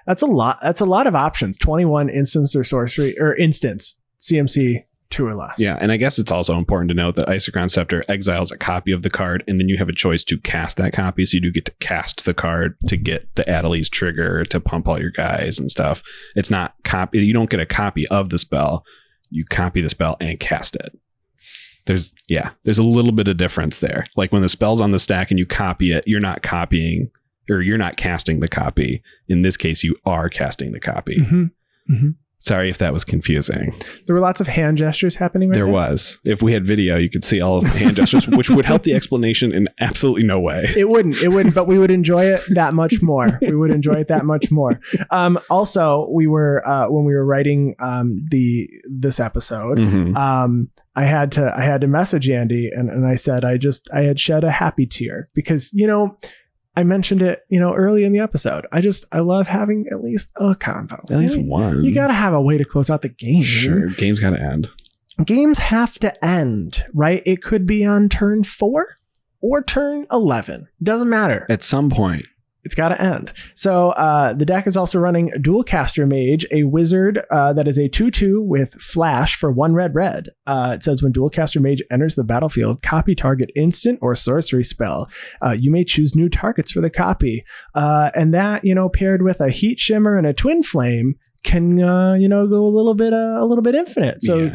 that's a lot. That's a lot of options. 21 instants or sorcery or instants, CMC 2 or less. Yeah, and I guess it's also important to note that Isochron Scepter exiles a copy of the card, and then you have a choice to cast that copy. So you do get to cast the card to get the Adeliz trigger to pump all your guys and stuff. It's not copy. You don't get a copy of the spell. You copy the spell and cast it. There's a little bit of difference there. Like when the spell's on the stack and you copy it, you're not copying or you're not casting the copy. In this case, you are casting the copy. Sorry if that was confusing. There were lots of hand gestures happening right there now. Was. If we had video, you could see all of the hand gestures, which would help the explanation in absolutely no way. It wouldn't, but we would enjoy it that much more. Also, we were, when we were writing this episode, I had to message Andy and I said, I had shed a happy tear because, I mentioned it, early in the episode. I love having at least a combo. At least one. You got to have a way to close out the game. Sure. Games got to end. Games have to end, right? It could be on turn 4 or turn 11. Doesn't matter. At some point. It's got to end. So the deck is also running Dualcaster Mage, a wizard that is a 2/2 with flash for 1 red. It says when Dualcaster Mage enters the battlefield, copy target instant or sorcery spell. You may choose new targets for the copy. And that, paired with a Heat Shimmer and a Twin Flame can go a little bit infinite. So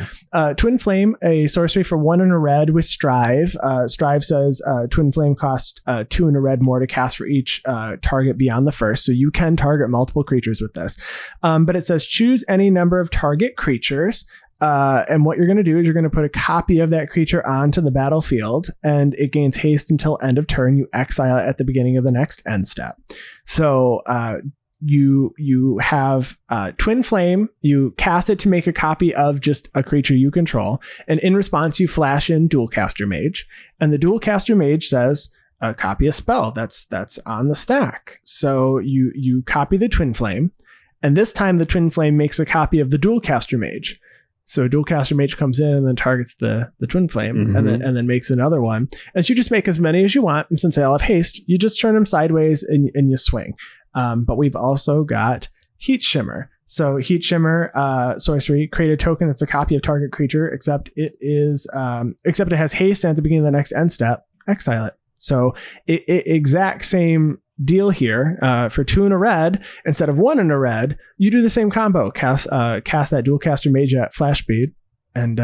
Twin Flame, a sorcery for 1 and a red with Strive. Strive says Twin Flame costs 2 and a red more to cast for each target beyond the first. So you can target multiple creatures with this. But it says choose any number of target creatures. And what you're going to do is you're going to put a copy of that creature onto the battlefield, and it gains haste until end of turn. You exile it at the beginning of the next end step. So you have Twin Flame, you cast it to make a copy of just a creature you control, and in response you flash in Dualcaster Mage, and the Dualcaster Mage says copy a spell that's on the stack. So you copy the Twin Flame, and this time the Twin Flame makes a copy of the Dualcaster Mage. So Dualcaster Mage comes in and then targets the Twin Flame and then makes another one. And so you just make as many as you want, and since they all have haste, you just turn them sideways and you swing. But we've also got Heat Shimmer. So Heat Shimmer sorcery, create a token that's a copy of target creature, except it has haste, and at the beginning of the next end step, exile it. So exact same deal here. For 2 in a red instead of 1 in a red, you do the same combo. Cast that Dualcaster Mage at flash speed, and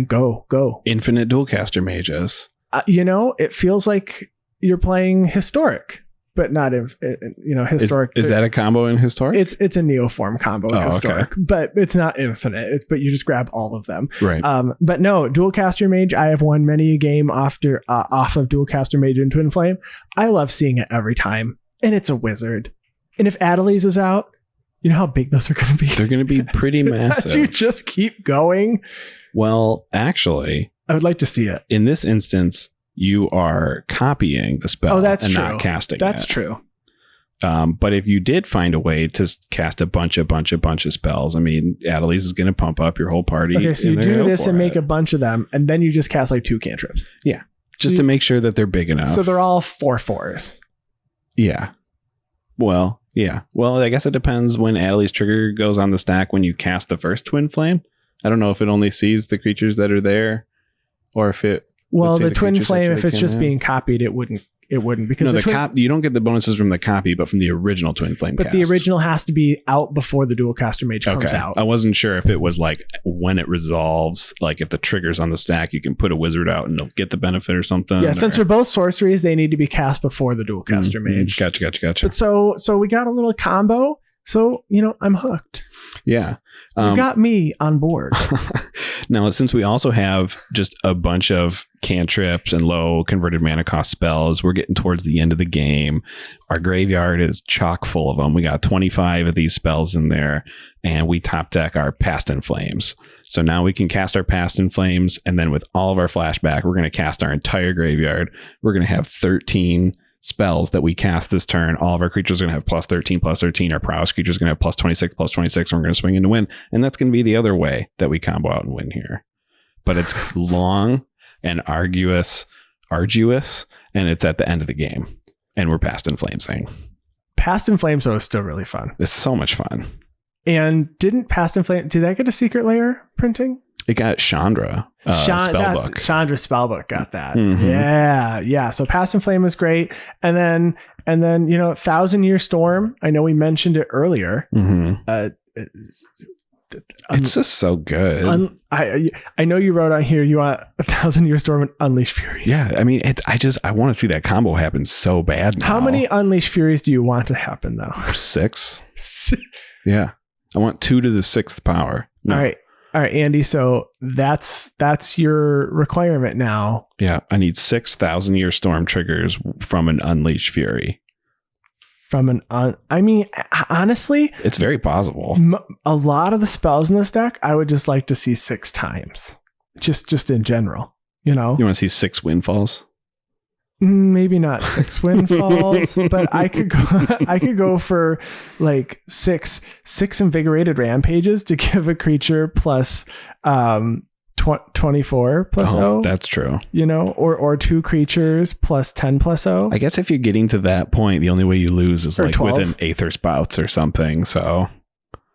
go. Infinite Dualcaster Mages. It feels like you're playing Historic, but not Historic. Is that a combo in Historic? It's a Neoform combo in Historic, okay. but it's not infinite. But you just grab all of them. Right. But no, Dualcaster Mage, I have won many a game off of Dualcaster Mage and Twin Flame. I love seeing it every time, and it's a wizard. And if Adeliz is out, you know how big those are going to be? They're going to be pretty massive. As you just keep going. Well, actually, I would like to see it. In this instance, you are copying the spell and not casting That's it. true. But if you did find a way to cast a bunch of spells, I mean, Adeliz is going to pump up your whole party. Okay, so you do this and make a bunch of them, and then you just cast like 2 cantrips. Yeah, just to make sure that they're big enough. So they're all 4/4s. Yeah. Well, yeah. Well, I guess it depends when Adeliz trigger goes on the stack when you cast the first Twin Flame. I don't know if it only sees the creatures that are there, or if it. Well, the Twin Flame, if it's just being copied, it wouldn't because you don't get the bonuses from the copy, but from the original Twin Flame. But the original has to be out before the Dualcaster Mage comes out. I wasn't sure if it was like when it resolves, like if the trigger's on the stack, you can put a wizard out and they'll get the benefit or something. Yeah, since they're both sorceries, they need to be cast before the Dualcaster Mage. Gotcha. But so we got a little combo. So I'm hooked. Yeah. You got me on board. Now, since we also have just a bunch of cantrips and low converted mana cost spells, we're getting towards the end of the game. Our graveyard is chock full of them. We got 25 of these spells in there, and we top deck our Past in Flames. So now we can cast our Past in Flames, and then with all of our flashback, we're going to cast our entire graveyard. We're going to have 13 spells that we cast this turn. All of our creatures are going to have plus 13. Our prowess creatures are going to have plus 26, and we're going to swing in to win. And that's going to be the other way that we combo out and win here. But it's long and arduous, and it's at the end of the game. And we're Past in Flames thing. Past in Flames, though, is still really fun. It's so much fun. And did that get a secret layer printing? It got Chandra spellbook. Chandra spellbook got that. Mm-hmm. Yeah. So Past in Flame is great, and then 1,000-Year Storm. I know we mentioned it earlier. Mm-hmm. It's just so good. I know you wrote on here you want 1,000-Year Storm and Unleash Fury. Yeah, I mean, I want to see that combo happen so bad now. How many Unleash Furies do you want to happen though? 6. Yeah, I want 2 to the 6th power. No. All right, Andy. So that's your requirement now. Yeah, I need 6,000-Year Storm triggers from an Unleash Fury. Honestly, it's very possible. A lot of the spells in this deck, I would just like to see 6 times, just in general. You want to see 6 Windfalls? Maybe not 6 Windfalls, but I could go for like 6 Invigorated Rampages to give a creature plus 24 plus 0. That's true. Or 2 creatures plus 10 plus 0. I guess if you're getting to that point, the only way you lose is like 12. with an Aether Spouts or something. So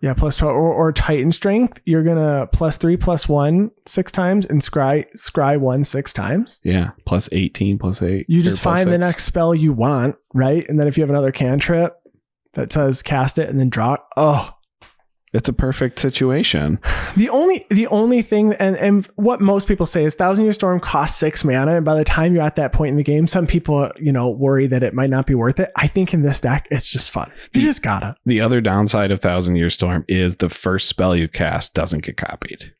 yeah, plus 12 or Titan Strength. You're gonna plus 3 plus 1 6 times and scry 1 6 times. Yeah, plus 18 plus 8. You just find the next spell you want, right? And then if you have another cantrip that says cast it and then draw it, it's a perfect situation. The only thing, and what most people say is 1,000-Year Storm costs 6 mana, and by the time you're at that point in the game, some people worry that it might not be worth it. I think in this deck, it's just fun. You just gotta. The other downside of 1,000-Year Storm is the first spell you cast doesn't get copied.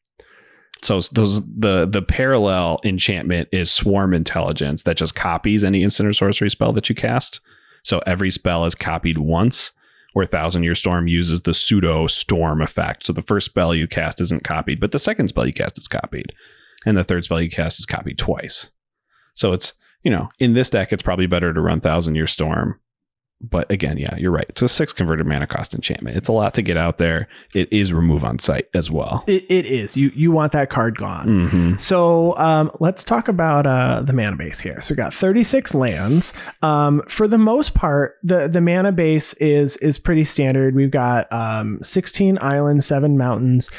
So the parallel enchantment is Swarm Intelligence that just copies any instant or sorcery spell that you cast. So every spell is copied once. Where 1,000-Year Storm uses the pseudo storm effect. So the first spell you cast isn't copied, but the second spell you cast is copied. And the third spell you cast is copied twice. So it's, in this deck, it's probably better to run 1,000-Year Storm But again, yeah, you're right. It's a 6 converted mana cost enchantment. It's a lot to get out there. It is remove on site as well. It is. You want that card gone. Mm-hmm. So let's talk about the mana base here. So we got 36 lands. For the most part, the mana base is pretty standard. We've got 16 islands, 7 mountains.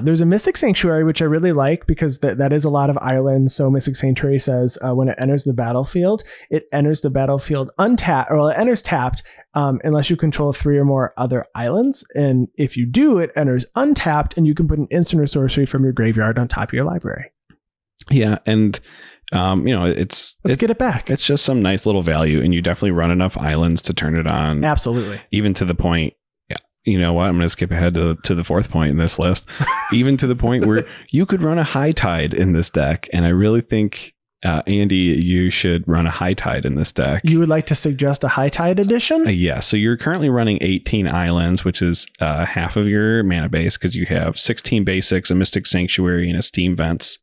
There's a Mystic Sanctuary, which I really like because that is a lot of islands. So Mystic Sanctuary says when it enters the battlefield, it enters the battlefield untapped, or it enters tapped unless you control 3 or more other islands. And if you do, it enters untapped, and you can put an instant or sorcery from your graveyard on top of your library. Yeah, and let's get it back. It's just some nice little value, and you definitely run enough islands to turn it on. Absolutely. Even to the point, you know what? I'm going to skip ahead to the 4th point in this list. Even to the point where you could run a High Tide in this deck, and I really think Andy, you should run a High Tide in this deck. You would like to suggest a High Tide edition? Yeah. So you're currently running 18 islands, which is half of your mana base because you have 16 basics, a Mystic Sanctuary, and a Steam Vents.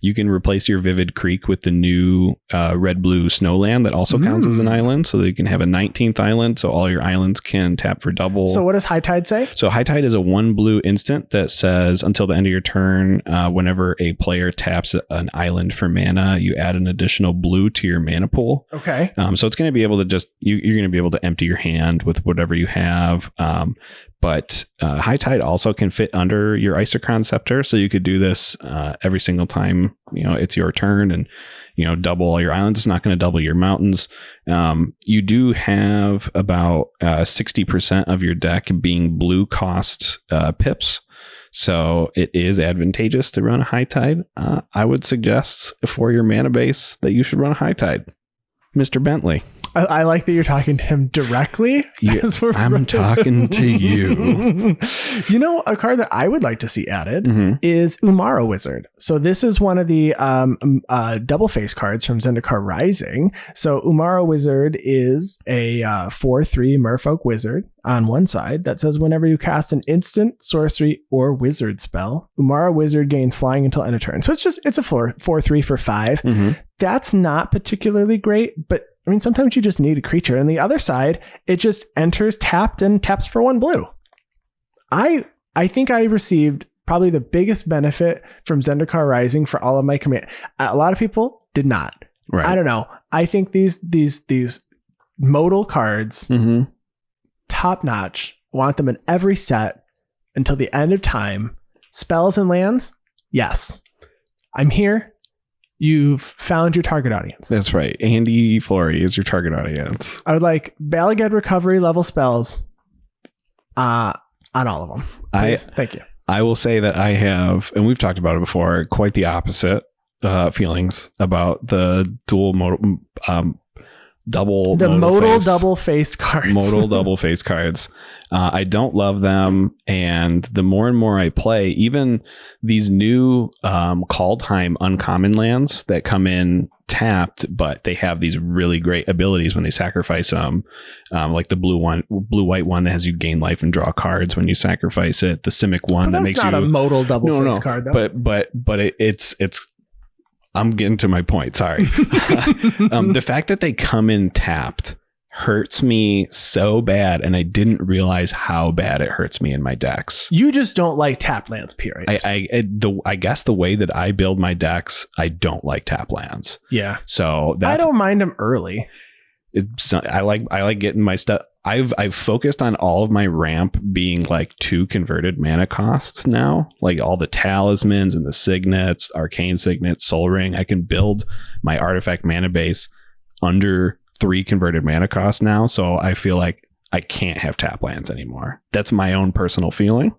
You can replace your Vivid Creek with the new red-blue Snowland that also counts as an island, so that you can have a 19th island, so all your islands can tap for double. So what does High Tide say? So High Tide is a 1 blue instant that says until the end of your turn, whenever a player taps an island for mana, you add an additional blue to your mana pool. Okay. So it's going to be able to you're going to be able to empty your hand with whatever you have. But High Tide also can fit under your Isochron Scepter, so you could do this every single time it's your turn, and double all your islands. It's not going to double your mountains. You do have about 60% of your deck being blue cost pips, so it is advantageous to run a High Tide. I would suggest for your mana base that you should run a High Tide, Mr. Bentley. I like that you're talking to him directly. Yeah, I'm talking to you. A card that I would like to see added is Umaro Wizard. So this is one of the double face cards from Zendikar Rising. So Umaro Wizard is a 4/3 Merfolk Wizard on one side that says whenever you cast an instant, sorcery, or wizard spell, Umaro Wizard gains flying until end of turn. So it's a 4/3 for 5. That's not particularly great, but I mean, sometimes you just need a creature. And the other side, it just enters tapped and taps for 1 blue. I think I received probably the biggest benefit from Zendikar Rising for all of my command. A lot of people did not. Right. I don't know. I think these modal cards, top notch. Want them in every set until the end of time. Spells and lands, yes. I'm here. You've found your target audience. That's right. Andy Flory is your target audience. I would like Balagad recovery level spells on all of them. Please. Thank you. I will say that I have, and we've talked about it before, quite the opposite feelings about the modal double face cards. Modal double face cards. I don't love them, and the more and more I play, even these new Kaldheim uncommon lands that come in tapped, but they have these really great abilities when they sacrifice them, like the blue white one that has you gain life and draw cards when you sacrifice it. The Simic one that makes you not a modal double face card though. But it's I'm getting to my point. Sorry. The fact that they come in tapped hurts me so bad, and I didn't realize how bad it hurts me in my decks. You just don't like tap lands, period. I guess the way that I build my decks, I don't like tap lands. Yeah. So I don't mind them early. I like getting my stuff. I've focused on all of my ramp being like 2 converted mana costs now, like all the talismans and the signets, arcane signet, soul ring. I can build my artifact mana base under 3 converted mana costs now, so I feel like I can't have tap lands anymore. That's my own personal feeling.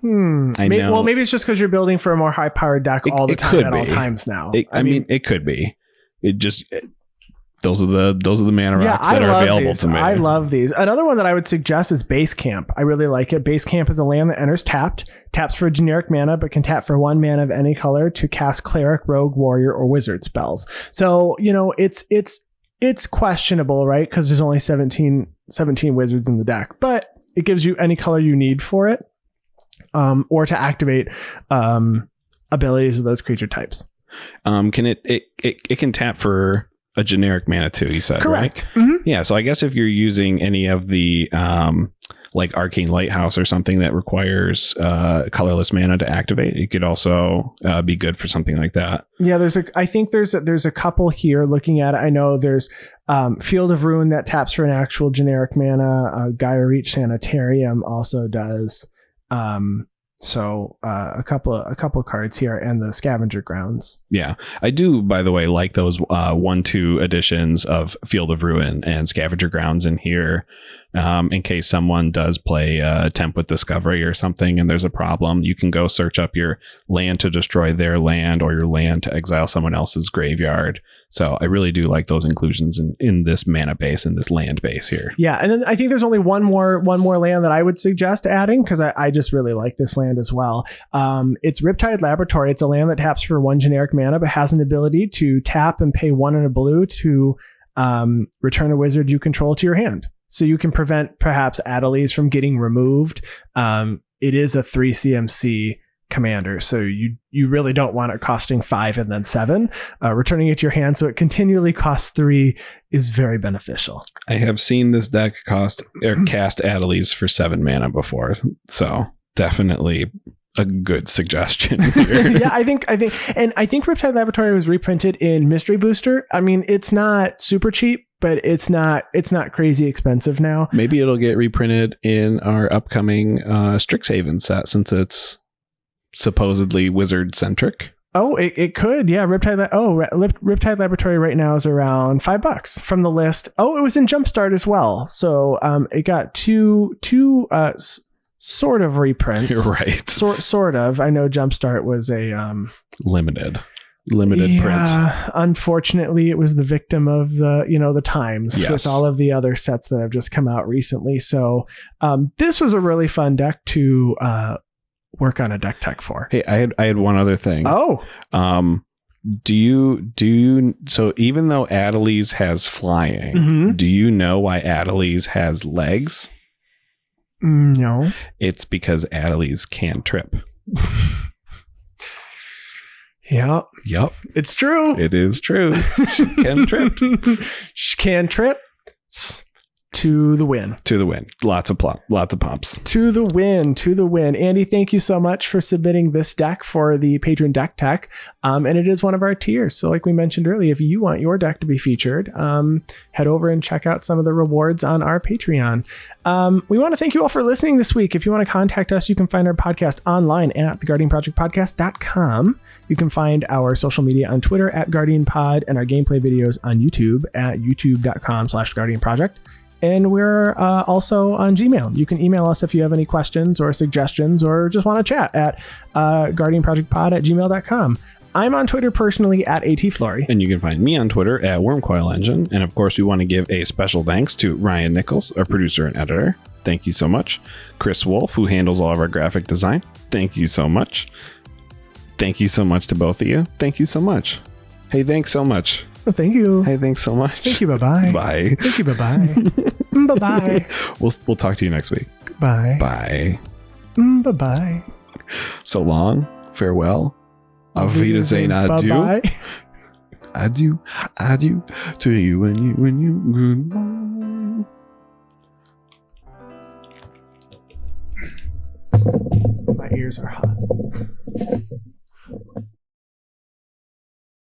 I know. Well, maybe it's just because you're building for a more high powered deck all the time at all times now. I mean, it could be. Those are the mana rocks that are available to me. I love these. Another one that I would suggest is Base Camp. I really like it. Base Camp is a land that enters tapped, taps for a generic mana, but can tap for 1 mana of any color to cast cleric, rogue, warrior, or wizard spells. So, it's questionable, right? Because there's only 17 wizards in the deck, but it gives you any color you need for it, or to activate abilities of those creature types. Can it can tap for a generic mana too, you said, Correct. right? Mm-hmm. Yeah, so I guess if you're using any of the like Arcane Lighthouse or something that requires colorless mana to activate, it could also be good for something like that. Yeah, I think there's a couple here looking at it. I know there's Field of Rune that taps for an actual generic mana. Gaia Reach Sanitarium also does. So a couple cards here, and the Scavenger Grounds. Yeah, I do, by the way, like those 1-2 editions of Field of Ruin and Scavenger Grounds in here, in case someone does play Temp with Discovery or something and there's a problem. You can go search up your land to destroy their land or your land to exile someone else's graveyard. So I really do like those inclusions in this mana base and this land base here. Yeah, and then I think there's only one more land that I would suggest adding, because I just really like this land as well. It's Riptide Laboratory. It's a land that taps for 1 generic mana, but has an ability to tap and pay 1 and a blue to return a wizard you control to your hand. So you can prevent perhaps Adeliz from getting removed. It is a 3 CMC commander, so you really don't want it costing 5 and then 7. Returning it to your hand so it continually costs 3 is very beneficial. I have seen this deck cast Adeliz for 7 mana before, so definitely a good suggestion here. Yeah, I think Riptide Laboratory was reprinted in Mystery Booster. I mean, it's not super cheap, but it's not crazy expensive now. Maybe it'll get reprinted in our upcoming Strixhaven set, since it's supposedly wizard centric. Oh, it could. Yeah, Riptide Laboratory right now is around $5 from the list. Oh, it was in Jumpstart as well. So it got two sort of reprints. You're right. Sort of. I know Jumpstart was a limited print. Unfortunately, it was the victim of the times. Yes. With all of the other sets that have just come out recently. So this was a really fun deck to work on a deck tech for. Hey, I had one other thing. Oh. Do you so even though Adeliz has flying, mm-hmm. do you know why Adeliz has legs? No. It's because Adeliz can trip. Yeah. Yep. It's true. It is true. She can trip. She can trip. To the win. To the win. Lots of pumps. To the win. Andy, thank you so much for submitting this deck for the Patron Deck Tech. And it is one of our tiers. So like we mentioned earlier, if you want your deck to be featured, head over and check out some of the rewards on our Patreon. We want to thank you all for listening this week. If you want to contact us, you can find our podcast online at theguardianprojectpodcast.com. You can find our social media on Twitter at GuardianPod and our gameplay videos on YouTube at youtube.com/GuardianProject. And we're also on Gmail. You can email us if you have any questions or suggestions or just want to chat at guardianprojectpod@gmail.com. I'm on Twitter personally at ATFlory. And you can find me on Twitter at WormCoilEngine. And of course, we want to give a special thanks to Ryan Nichols, our producer and editor. Thank you so much. Chris Wolf, who handles all of our graphic design. Thank you so much. Thank you so much to both of you. Thank you so much. Hey, thanks so much. Well, thank you. Hey, thanks so much. Thank you. Bye-bye. Bye. Thank you. Bye-bye. Bye-bye. We'll talk to you next week. Bye. Bye. Bye-bye. So long. Farewell. Auf Wiedersehen. Adieu. Bye-bye. Adieu. Adieu to you and you. Goodbye. My ears are hot.